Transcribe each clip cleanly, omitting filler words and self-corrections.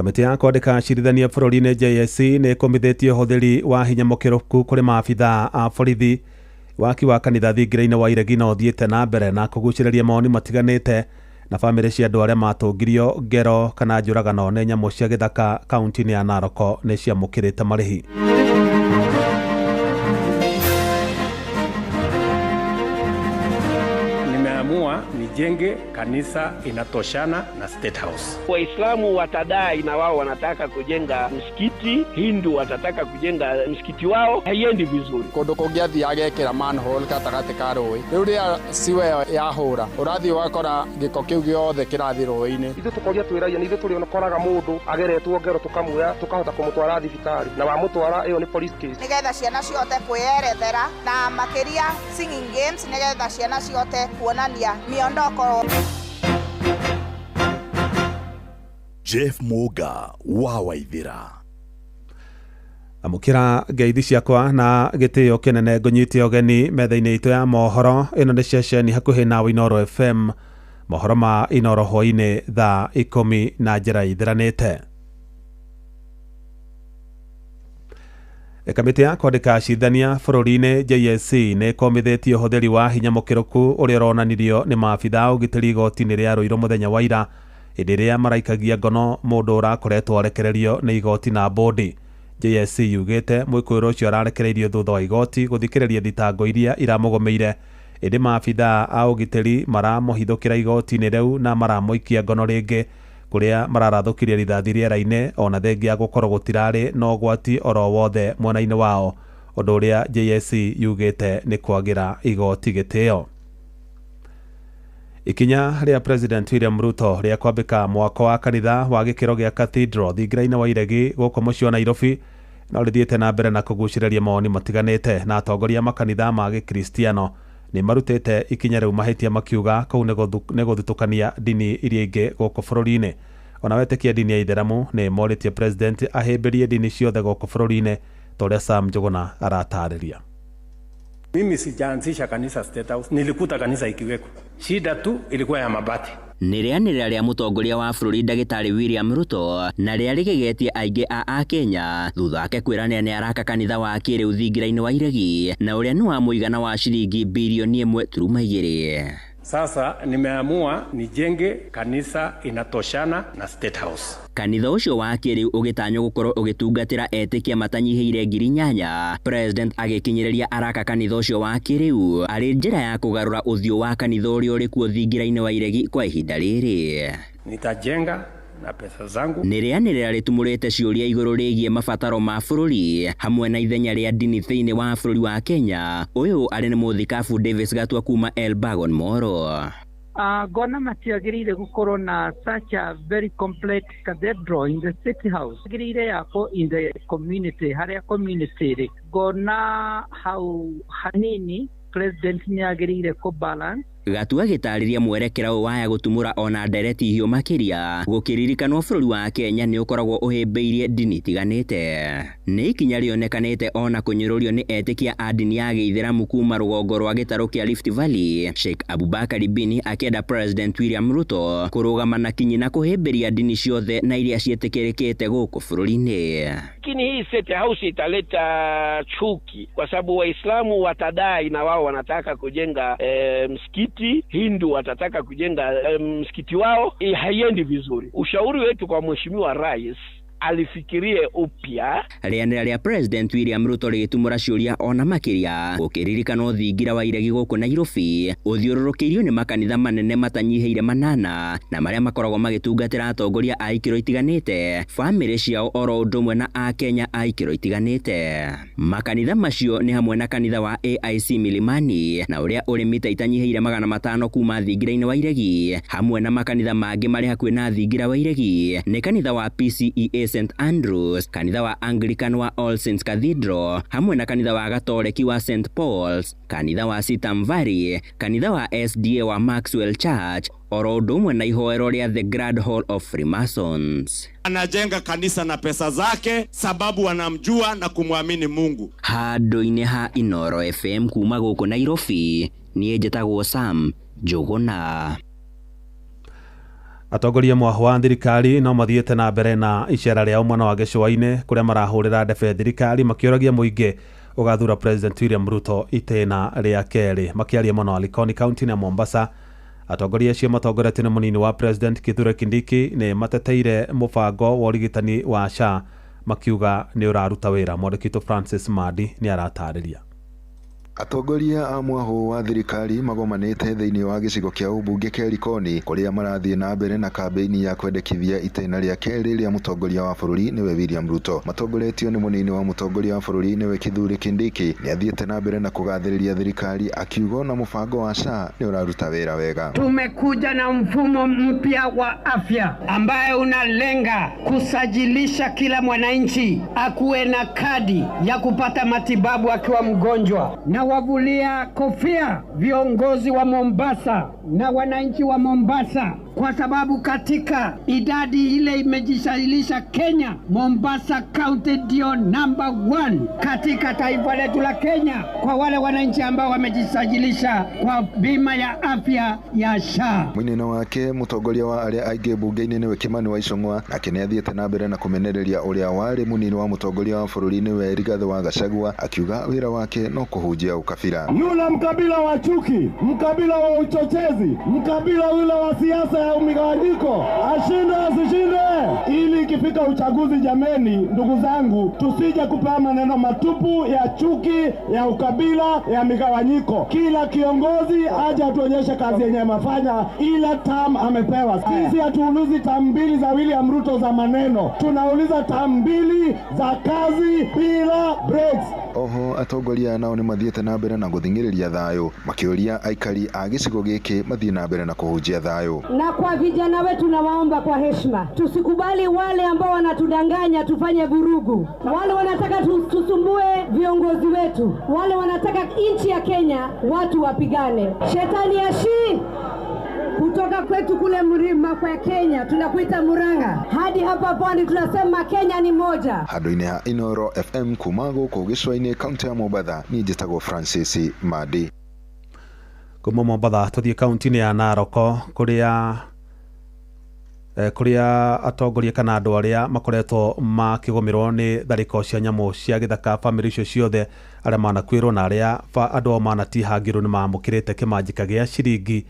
Kamiti ya kwandĩka acirithania bũrũri-inĩ JSC nĩ ĩkũmithĩtie ũhũthĩri wa hinya mũkĩrũku kũrĩ maabithaa a borithi. Waki wa kanitha thingira-inĩ wa Iregi no ũthiĩte na mbere na kũgucĩrĩria mawoni matiganĩte na bamĩrĩ cia andũ arĩa matũngirio ngero kana njũragano nĩ nyamũ cia gĩthaka kaunti-inĩ ya Narok nĩ ciamũkĩrĩte marĩhi. Nijenge kanisa inatoshana na State House. Waislamu watadai na wao wanataka kujenga msikiti, Hindu watataka kujenga msikiti wao, haiendi vizuri. Kondo kogiathi agekera manhole katagate ka rũĩ. Rĩu rĩa siwe yahũra, ũrathi wakora gĩko kĩu gĩothe kĩrathi rũĩ-inĩ. Ithuĩ tũkoria twĩragia nĩ ithuĩ tũrĩonakoraga mũndũ ageretwo ngero tũkamuoya tukahota kũmũtwara thibitarĩ na wamũtwara ĩyo nĩ police case. Nĩgetha ciana cihote kwĩerethera na makĩria singing games nĩgetha ciana cihote kuonania miondoko. Jeff Muga wa Waithira. Amukira ngeithi ciakwa na gĩtĩo kĩnene ngũnyitie ũgeni metha-inĩ itũ ya mohoro. Ĩno nĩ ceceni hakuhĩ na Inoro FM, mohoro ma Inoro hwaĩ-inĩ thaa 10 na njĩra ithiranĩte. Kamĩtĩ ya kwandĩka acirithania bũrũri-inĩ JSC nĩ ĩkomithĩtie ũhũthĩri wa hinya mũkĩrũku ũrĩa ũronanirio nĩ maabithaa ũgitĩri igoti-inĩ rĩa Ruiru mũthenya wa ira, hĩndĩ ĩrĩa maraikagia ngono mũndũ ũrakoretwo arekererio nĩ igoti na bondi. JSC yugĩte mwĩkũĩrwo ũcio ararekereirio thutha wa igoti gũthikĩrĩria thitango iria iramũgomeire, ĩndĩ maabithaa a ũgitĩri maramũhithũkĩra igoti-inĩ rĩu na maramũikia ngono rĩngĩ, kũrĩa mararathũkirie rithathi rĩera-inĩ ona thengia gũkorwo gũtirarĩ na ũgwati oro wothe mwena-inĩ wao, ũndũ ũrĩa JSC yugĩte nĩ kwagĩra igoti gĩtĩo. Ikinya rĩa President William Ruto rĩa kwambĩka mwako wa kanitha wa gĩkĩro gĩa Cathedral thingira-inĩ wa Iregi gũkũ mũciĩ wa Nairobi no rĩthiĩte na mbere na kũgucĩrĩria mawoni matiganĩte, na atongoria makanitha ma gĩkristiano nĩ marutĩte ikinya rĩu mahĩtia makiuga kũu nĩ gũthutũkania dini iria ingĩ gũkũ bũrũri-inĩ. Ona wetĩkia dini ya Ithĩramu nĩ morĩtie President ahĩmbĩrie dini ciothe gũkũ bũrũri-inĩ, ta ũrĩa Sam Njuguna aratarĩria. Mimi sijaanzisha kanisa State House, nilikuta kanisa ikiweko. Shida tu ilikuwa ya mabati. Nĩrĩanĩrĩra rĩa mũtongoria wa bũrũri ndagĩtarĩ William Ruto na rĩa rĩgegetie aingĩ a Kenya thutha wake kwĩranĩra nĩ araka kanitha wa kĩrĩu thingira-inĩ wa Iregi na ũrĩa nĩ wa mũigana wa ciringi bilioni 1.2. Sasa nimeamua nijenge kanisa inatoshana na State House. Kanitha ũcio wa kĩrĩu ũgĩtanywo gũkorwo ũgĩtungatĩra etĩkia matanyihĩire 8,000. President agĩkinyĩrĩria araka kanitha ũcio wa kĩrĩu arĩ njĩra ya kũgarũra ũthiũ wa kanitha ũrĩa ũrĩ kuo thingira-inĩ wa Iregi kwa ihinda rĩrĩ. Nitajenga na pesa zangu. Nĩrĩanĩrĩra rĩtumũrĩte ciũria igũrũ rĩgiĩ mabataro ma bũrũri hamwe na ithenya rĩa dini thĩinĩ wa bũrũri wa Kenya. Ũyũ arĩ nĩ mũthikabu Davis Gatua kuma Elbagon Moro. Ngona matiagĩrĩire gũkorwo na such a very complex cathedral in the city house. Agĩrĩire yako in the community, harĩa community rĩ. Ngona hau hanini President nĩagĩrĩire balance. Gatua gĩtarĩria mwerekera waya gũtumũra ona ndereti hiũ makĩria gũkĩririkanwo bũrũri wa Kenya nĩ ũkoragwo ũhĩmbĩirie dini tiganĩte. Nĩ ikinya rĩonekanĩte ona kũnyũrũrio nĩ etĩkia a dini ya Gĩithĩramu kuma rũgongo rwa gĩtarũ kĩa Rift Valley. Sheikh Abubakar Bini akĩenda President William Ruto kũrũgama na kinyi na kũhĩmbĩria dini ciothe na iria ciĩtĩkĩrĩkĩte gũkũ bũrũri-inĩ. Lakini hii State House italeta chuki kwa sababu Waislamu watadai na wao wanataka kujenga msikiti, Hindu watataka kujenga msikiti wao, haiendi vizuri. Ushauri wetu kwa Mheshimiwa Rais alifikirie upya. Rĩanĩrĩra rĩa President William Ruto rĩgĩtumũra ciũria ona makĩria gũkĩririkanwo thingira wa Iregi gũkũ Nairobi ũthiũrũrũkĩirio nĩ makanitha manene matanyihĩire 8 na marĩa makoragwo magĩtungatĩra atongoria a ikĩro itiganĩte, bamĩrĩ ciao oro ũndũ ũmwe na a Kenya a ikĩro itiganĩte. Makanitha macio nĩ hamwe na kanitha wa AIC Milimani na ũrĩa ũrĩ mita itanyihĩire 500 kuma thingira-inĩ wa Iregi, hamwe na makanitha mangĩ marĩ hakuhĩ na thingira wa Iregi nĩ kanitha wa PCEA St Andrews, kanitha wa Anglican wa All Saints Cathedral, hamwe na kanitha wa Gatoleki wa St Paul's, kanitha wa Sitam Valley, kanitha wa SDA wa Maxwell Church, oro ũndũ ũmwe na ihoero rĩa The Grand Hall of Freemasons. Anajenga kanisa na pesa zake sababu anamjua na kumwamini Mungu. Handũ-inĩ ha Inoro FM kuma gũkũ Nairobi, niĩ njĩtagwo Sam Njuguna. Atongoria mwaho wa thirikari no mathiete na mbere na icera rĩa umwana wa gĩcũa-inĩ kũrĩa marahũrĩra ndebe thirikari makĩoragia mũingĩ ugathura President William Ruto itena rĩa kerĩ. Makiaria mũno Likoni County na Mombasa, atongoria acio matongoretio nĩ mũnini wa President Kithure Kindiki nĩ mateteire mũbango wa ũrigitani wa SHA makiuga nĩ ũraruta wĩra. Mwandĩki Francis Madi nĩ aratarĩria. Atongoria a mwaho wa thirikari magomanĩte thĩinĩ wa gĩcigo kĩa ũmbunge kĩa Likoni kũrĩa marathiĩ na mbere na kambĩini ya kwendekithia itena rĩa kerĩ rĩa mũtongoria wa bũrũri nĩwe William Ruto. Matongoretio nĩ mũnini wa mũtongoria wa bũrũri nĩwe Kithure Kindiki nĩ athiĩte na mbere na kũgathĩrĩria thirikari akiuga na mũbango wa SHA nĩ ũraruta wĩra wega. Tumekuja na mfumo mpya wa afya ambaye unalenga kusajilisha kila mwananchi akuwe na kadi ya kupata matibabu akiwa mgonjwa. Na wavulia kofia viongozi wa Mombasa na wananchi wa Mombasa, kwa sababu katika idadi ile imejisalilisha Kenya, Mombasa County ndio number 1 katika taifa letu la Kenya kwa wale wananchi ambao wamejisajilisha kwa bima ya afya ya SHA. Mwinina wake mutongoria wa arĩa aingĩ bunge-inĩ nĩwe Kimani wa Icũng'wa, nake nĩ athiĩte na mbere na kũmenereria ũrĩa warĩ mũnini wa mutongoria wa bũrũri nĩwe Rigathi wa Gachagua, akiuga wĩra wake no kũhunjia ukabila. Yule mkabila wa chuki, mkabila wa uchochezi, mkabila ule wa siasa ya migawanyiko, ashinde asishinde, ili ikifika uchaguzi jameni, ndugu zangu, tusije kupeana maneno matupu ya chuki, ya ukabila, ya migawanyiko. Kila kiongozi aje atuonyeshe kazi yenye amefanya, ile term amepewa. Sisi hatuulizi term mbili za William Ruto za maneno, tunauliza term mbili za kazi bila breaks. Oho atongoria nao nĩ mathiĩte na mbere na gũthingĩrĩria thayũ, makĩũria aikari a gĩcigo gĩkĩ mathiĩ na mbere na kũhunjia thayũ. Na kwa vijana wetu nawaomba kwa heshima, tusikubali wale ambao wanatudanganya tufanye vurugu, wale wanataka tusumbue viongozi wetu, wale wanataka nchi ya Kenya watu wapigane. Shetani ashi kutoka kwetu kule mlima kwa Kenya tunakuita Murang'a hadi hapa pwani tunasema Kenya ni moja. Handũ-inĩ ha Inoro FM kuma gũkũ gĩcũa-inĩ kaunti ya Mombasa, niĩ njĩtagwo Francis Madi. Kuma Mombasa tũthiĩ kaunti-inĩ ya Narok kũrĩa atongoria kana andũ arĩa makoretwo makĩgũmĩrwo nĩ tharĩko cia nyamũ cia gĩthaka, famĩlĩ icio ciothe arĩa manakuĩrwo na arĩa andũ manatihangĩrwo nĩ mamũkĩrĩte kĩmanjĩka gĩa ciringi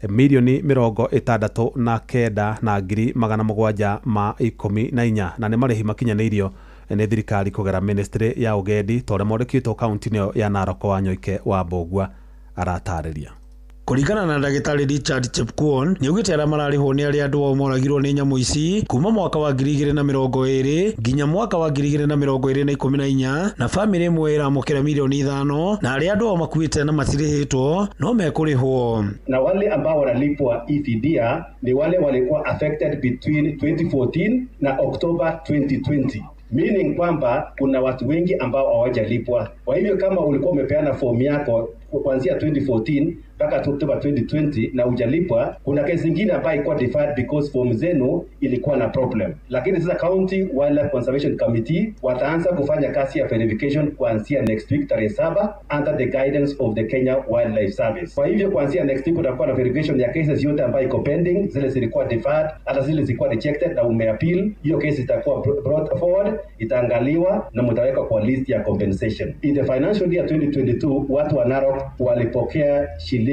milioni 69 na ngiri 714 na nĩ marĩhi makinyanĩirio nĩ thirikari kũgera ministry ya ũgendi tondũ mwandĩkĩtwo kaunti-inĩ ya Narok wa Nyoike wa Mbogua aratarĩria. Kũringana na ndagĩtarĩ Richard Chepkwon, nĩ augĩte arĩa mararĩhwo nĩ arĩa andũ ao moragirwo nĩ nyamũ ici kuma mwaka wa 2020 nginya mwaka wa 2024 na famĩlĩ ĩmwe ĩramũkĩra milioni 5 na arĩa andũ ao makuĩte na matirĩhĩtwo no mekũrĩhwo. Na wale ambao wanalipwa EFDR ni wale walikuwa affected between 2014 na October 2020. Meaning kwamba kuna watu wengi ambao hawajalipwa. Kwa hivyo kama ulikuwa umepeana fomu yako kuanzia 2014 mpaka October 2020 na hujalipwa, kuna kesi zingine ambayo ilikuwa deferred because fomu zenu ilikuwa na problem. Lakini sasa County Wildlife Conservation Committee wataanza kufanya kazi ya verification kuanzia next week tarehe 7 under the guidance of the Kenya Wildlife Service. Kwa hivyo kuanzia next week utakuwa na verification ya cases yote ambayo iko pending, zile zilikuwa deferred, hata zile zilikuwa rejected na umeappeal. Hiyo case itakuwa brought forward, itaangaliwa na mtaweka kwa list ya compensation. In the financial year 2022 watu wa Narok walipokea shilingi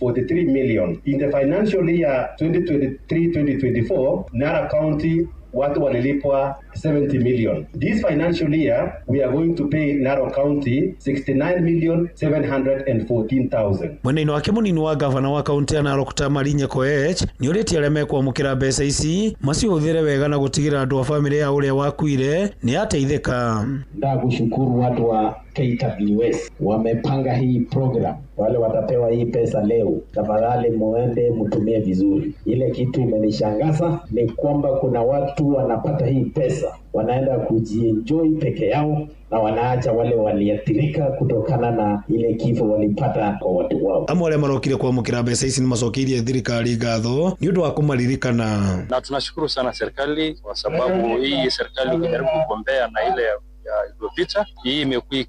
43 million. In the financial year 2023-2024 Narok County watu walilipwa 70 million. This financial year we are going to pay Narok County 69,714,000. Mwena-inĩ wake mũnini wa gavana wa kaunti ya Narok Tamarinya Koech nĩ ũrĩtie arĩa mekwamũkĩra mbeca ici macihũthĩre wega na gũtigĩra andũ a famĩlĩ ya ũrĩa wakuire nĩ ateithĩka. Ndakushukuru watu wa KWS wamepanga hii program. Wale watapewa hii pesa leo, tafadhali muende mtumie vizuri. Ile kitu imenishangaza ni kwamba kuna watu wanapata hii pesa wanaenda kujienjoy peke yao na wanaacha wale waliathirika kutokana na ile kifo walipata kwa watu wao. Amwe arĩa marokire kwamũkĩra mbeca ici nĩ macokeirie thirikari ngatho nĩ ũndũ wa kũmaririkana. Na tunashukuru sana serikali kwa sababu hii serikali ikijaribu kugombea na ile ya iliyopita, hii imekuwa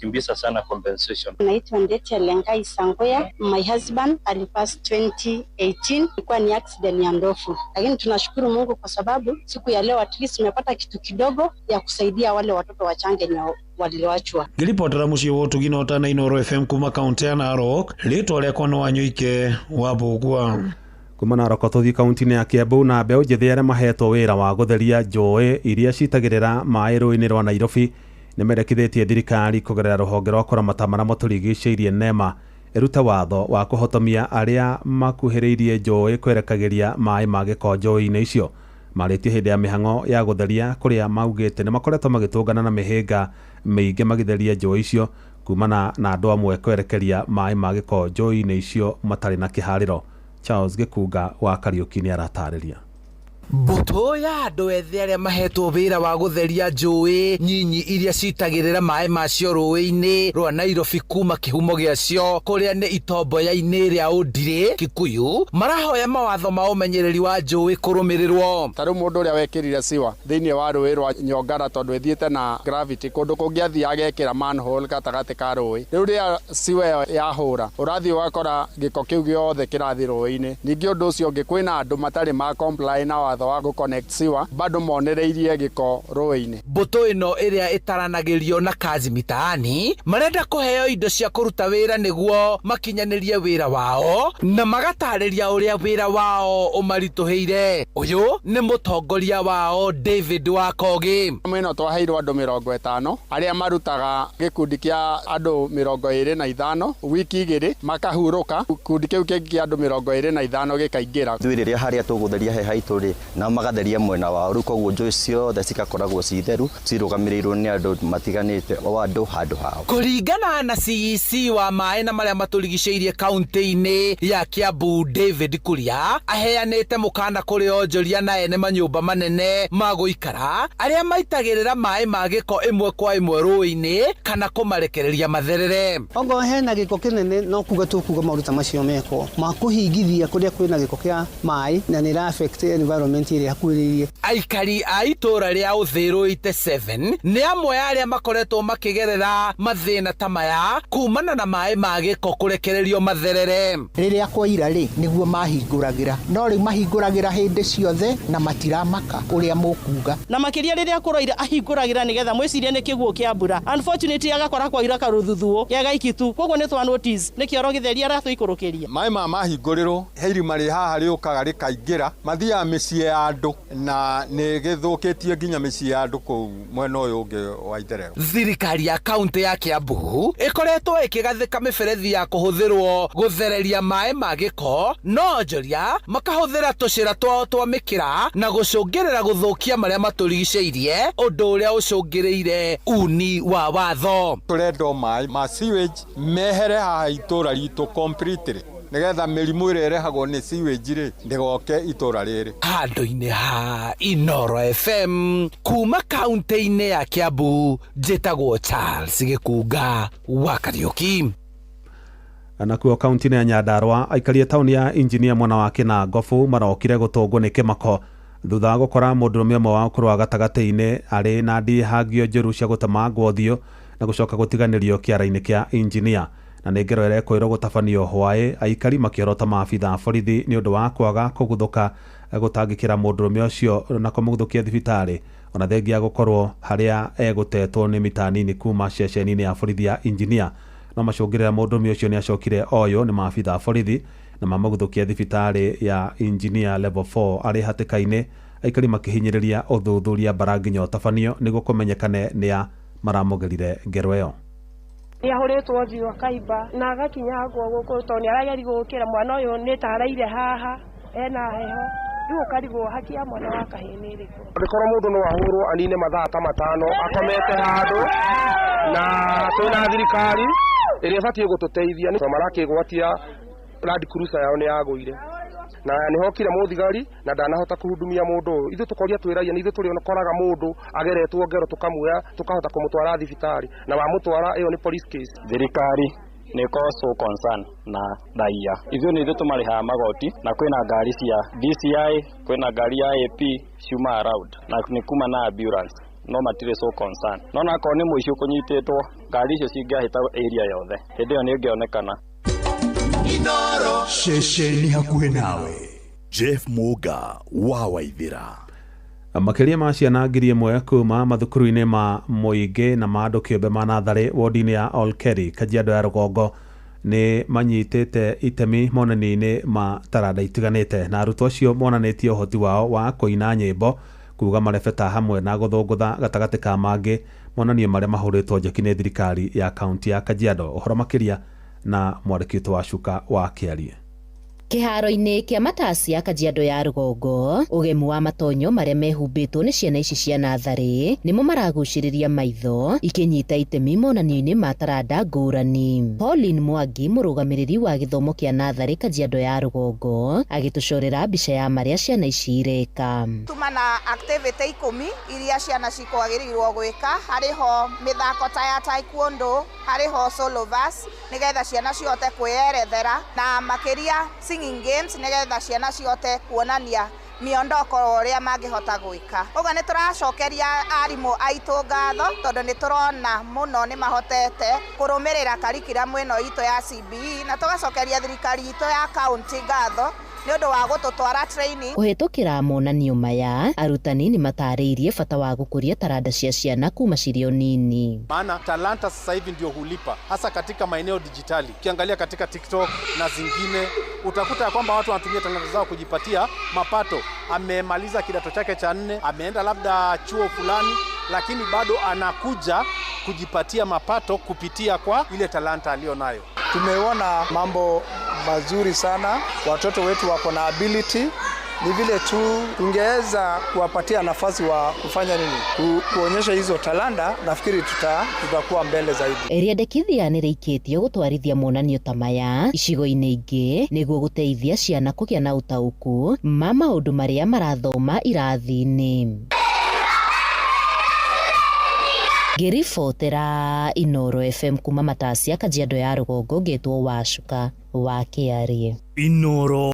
wanakimbiza sana compensation. Naitwa Ndete Lengai Sangoya. My husband alipass 2018, ilikuwa ni accident ya ndofu, lakini tunashukuru Mungu kwa sababu siku ya leo at least tumepata kitu kidogo ya kusaidia wale watoto wachanga walioachwa. Ngiripotera muciĩ wotu ginota na Inoro FM kuma kaunti ya Narok, ritwa rĩakwa no Wanyuike wa Bugwa. Kuma Narok tuthi kaunti-inĩ ya Kiambu na mbeũ njĩthĩ arĩa mahetwo wĩra wa gũtheria njũĩ iria citagĩrĩra maĩ rũĩ-inĩ rwa Nairobi nĩ mendekithĩtie thirikari kũgerera rũhonge rwa kũramata marĩa matũrigicĩirie NEMA ĩrute watho wa kũhotomia arĩa makuhĩrĩirie njũĩ kwerekagĩria maĩ ma gĩko njũĩ-inĩ icio. Marĩtie hĩndĩ ya mĩhang'o ya gũtheria kũrĩa maugĩte nĩ makoretwo magĩtũngana na mĩhĩnga mĩingĩ magĩtheria njũĩ icio kumana na andũ amwe kwerekeria maĩ ma gĩko njũĩ-inĩ icio matarĩ na kĩharĩro. Charles Gĩkunga wa Kariũki nĩ aratarĩria. Mbũtũ ya andũ ethĩ arĩa mahetwo wĩra wa gũtheria njũĩ nyinyi iria citagĩrĩra maĩ macio rũĩ-inĩ rwa Nairobi kuma kĩhumo gĩacio kũrĩa nĩ itomboya-inĩ rĩa Ũndirĩ Kikuyu marahoya mawatho ma ũmenyereri wa njũĩ kũrũmĩrĩrwo. Tarĩ mũndũ ũrĩa wekĩrire siwa thĩinĩ wa rũĩ rwa Nyongara tondũ ethiĩte na gravity kũndũ kũngĩ athiaga agekĩra manhole gatagatĩ ka rũĩ. Rĩu rĩrĩa siwa yahũra ũrathiĩ ũgakora gĩko kĩu gĩothe kĩrathiĩ rũĩ-inĩ. Ningĩ ũndũ ũcio ũngĩ kwĩna andũ matarĩ ma comply na watho wa connect siwa bado monereirie gĩko rũĩ-inĩ. Mbũtũ ĩno ĩrĩa ĩtaranagĩrio na kazi mitaani marenda kũheo indo cia kũruta wĩra nĩguo makinyanĩrie wĩra wao na magatarĩria ũrĩa wĩra wao ũmaritũhĩire. Ũyũ nĩ mũtongoria wao David Wakogi. Mwĩno twaheirwo andũ 50 arĩa marutaga gĩkundi kĩa andũ 25 wiki igĩrĩ makahurũka, gĩkundi kĩu kĩngĩ kĩa andũ 25 gĩkaingĩra. Rĩrĩa harĩa tũgũtheria he haitũ rĩ na magatheria mwena wa rũko guo njũĩ ciothe cikakoragwo citheru cirũgamĩrĩirwo nĩ andũ matiganĩte o andũ handũ hao. Kũringana na CEC wa maĩ na marĩa matũrigicĩirie kaunti-inĩ ya Kiambu David Kuria aheanĩte mũkana kũrĩ onjoria na ene manyũmba manene ma gũikara arĩa maitagĩrĩra maĩ ma gĩko ĩmwe kwa ĩmwe rũĩ-inĩ kana kũmarekereria matherere. Ongo hena gĩko kĩnene no kuga tũkuga maũndũ ta macio meko ma kũhingithia kũrĩa kwĩna gĩko kĩa maĩ na nĩ affect environment ĩrĩa hakuhĩrĩirie. Aikari a itũra rĩa Ũthĩrũ 7 nĩ amwe arĩa makoretwo makĩgerera mathĩna ta maya kumana na maĩ ma gĩko kũrekererio matherere. Rĩrĩa kwaira rĩ nĩguo mahingũragĩra no rĩu mahingũragĩra hĩndĩ ciothe na matiramaka ũrĩa mũkuga na makĩria rĩrĩa kũroira ahingũragĩra nĩgetha mwĩcirie nĩ kĩguũ kĩa mbura. Unfortunately agakora kwaira karũthuthuo gĩagaikitu koguo nĩ twa notice nĩ kĩoro gĩtheria ratũikũrũkĩria. Maĩ mahingũrĩrwo heiri marĩ haha rĩũkaga rĩkaingĩra mathiaga mĩciĩ ya andũ na nĩ gĩthũkĩtie nginya mĩciĩ ya andũ kũu mwena ũyũ ũngĩ wa itherero. Thirikari ya kaunti ya Kiambu ĩkoretwo ĩkĩgathĩka mĩberethi ya kũhũthĩrwo gũthereria maĩ ma gĩko no onjoria makahũthĩra tũcĩra twao twa mĩkĩra na gũcũngĩrĩra gũthũkia marĩa matũrigicĩirie ũndũ ũrĩa ũcũngĩrĩire uni wa watho. Tũrenda maĩ ma sewage mehere haha itũra ritũ completely nĩgetha mĩrimũ ĩrĩa ĩrehagwo nĩ sewage rĩ ndĩgoke itũra rĩrĩ. Handũ-inĩ ha Inoro FM kuma kaunti-inĩ ya Kiambu njĩtagwo Charles Gĩkunga wa Kariũki. Nakuo kaunti-inĩ ya Nyandarua aikaria tauni ya Engineer mwana wa Kĩnangobu marokire gũtũngwo nĩ kĩmako thutha wa gũkora mũndũrũme ũmwe wa ũkũrũ wa gatagatĩ-inĩ arĩ na ndihangio njũru cia gũtemangwo ũthiũ na gũcoka gũtiganĩrio kĩara-inĩ kĩa Engineer. Na nĩ ngero ĩrĩa kwĩrwo gũtabanio hwaĩ aikari makĩorota maabitha borithi nĩ ũndũ wa kwaga kũguthũka gũtangĩkĩra mũndũrũme ũcio na kũmũguthũkia thibitarĩ ona thengia gũkorwo harĩa egũtetwo nĩ mita nini kuma ceceni-inĩ ya borithi ya Engineer. No macũngĩrĩra mũndũrũme ũcio nĩ acokire oyũ nĩ maabitha borithi na mamũguthũkia thibitarĩ ya Engineer level 4 arĩ hatĩka-inĩ, aikari makĩhinyĩrĩria ũthuthuria bara nginya ũtabanio nĩguo kũmenyekane nĩa maramũgerire ngero ĩyo. Nĩahũrĩtwo ũthiũ akaimba na agakinya gũkũ tondũ nĩarageri gũkĩra mwana ũyũ nĩtaraire haha ena heho rĩu ũkarigwo haki ya mwana wa kahĩĩ nĩ ĩrĩkũ. Angĩkorwo mũndũ no ahũrwo anine mathaa ta 5 akomete handũ na twĩna thirikari ĩrĩa ĩbatiĩ gũtũteithia nĩ marakĩgwatia Land Cruiser yao nĩyagũire na nĩhokire mũthigari na ndanahota kuhudumia mũndũ ũyũ. Ithuĩ tũkoria twĩragia nĩ ithuĩ tũrĩonakoraga mũndũ ageretwo ngero tukamuoya tukahota kumũtwara thibitarĩ na wamũtwara ĩyo nĩ police case. Thirikari nĩ so concern na raia. Ithuĩ nĩ ithuĩ tũmarĩhaga magoti na kwĩna ngari cia DCI kwĩna ngari ya AP ciuma around na nĩ kuma na ambulance no matire so concern no na akone muici ukunyititwo ngari icio cingĩahĩta area yothe hĩndĩ ĩyo nĩ ĩngĩonekana. Inooro shesheni hakuhĩ nawe. Jeff Muga wa Waithira. Makiria ma ciana 1,000 kuma mathukuru-inĩ ma Mũingĩ na ma andũ kĩũmbe ma natharĩ wodi-inĩ ya Olkeri Kajiado ya Rũgongo nĩ manyitĩte itemi monani-inĩ ma taranda itiganĩte, na arutwo acio monanĩtie ũhoti wao wa kũina nyĩmbo, kuga marebeta hamwe na gũthũngũtha gatagatĩ ka mangĩ, monanio marĩa mahũrĩtwo njeki nĩ thirikari ya kaunti ya Kajiado. Ũhoro makĩria na mwandĩki witũ wa Cuka wa Kĩarie. Kĩharo-inĩ kĩa Matasi ya Kajiado ya Rũgongo, ũgemu wa matonyo marĩa mehumbĩtwo nĩ ciana ici cia natharĩ nĩmo maragucĩrĩria maitho ikĩnyita itemi monanio-inĩ ma taranda ngũrani. Pauline Mwangi, mũrũgamĩrĩri wa gĩthomo kĩa natharĩ Kajiado ya Rũgongo, agĩtũcorera mbica ya marĩa ciana ici ireka. Tumana activity 10 iria ciana cikwagĩrĩirwo gwĩka, hariho mĩthako ta ya taekwondo, hariho solo verse nĩgetha ciana cihote kwĩerethera, na makĩria singing games nĩgetha ciana cihote kuonania miondoko ũrĩa mangĩhota gwĩka. Ũguo nĩ tũracokeria arimũ aitũ ngatho tondũ nĩ tũrona mũno nĩ mahotete kũrũmĩrĩra curriculum ĩno itũ ya CBE, na tũgacokeria thirikari itũ ya kaunti ngatho nĩ ũndũ wa gũtũtwara training. Kũhĩtũkĩra monanio maya, arutani nĩ matarĩirie bata wa gũkũria taranda cia ciana kuma cirĩ o nini. Maana talanta sasa hivi ndio hulipa, hasa katika maeneo dijitali. Ukiangalia katika TikTok na zingine, utakuta ya kwamba watu wanatumia talanta zao kujipatia mapato. Amemaliza kidato chake cha 4, ameenda labda chuo fulani, lakini bado anakuja kujipatia mapato kupitia kwa ile talanta aliyonayo. Tumeona mambo mazuri sana, watoto wetu wako na ability, ni vile tu tungeweza kuwapatia nafasi wa kufanya nini, kuonyesha hizo talanta, nafikiri tutakuwa mbele zaidi. Rĩendekithia nĩ rĩikĩtio gũtwarithia monanio ta maya icigo-inĩ ingĩ nĩguo gũteithia ciana kũgĩa na ũtaũku ma maũndũ marĩa marathoma irathi-inĩ. Ngĩribotera Inooro FM kuma Matasi ya Kajiado ya Rũgongo, ngĩtwo wa Cuka wa Kĩarie. Inooro.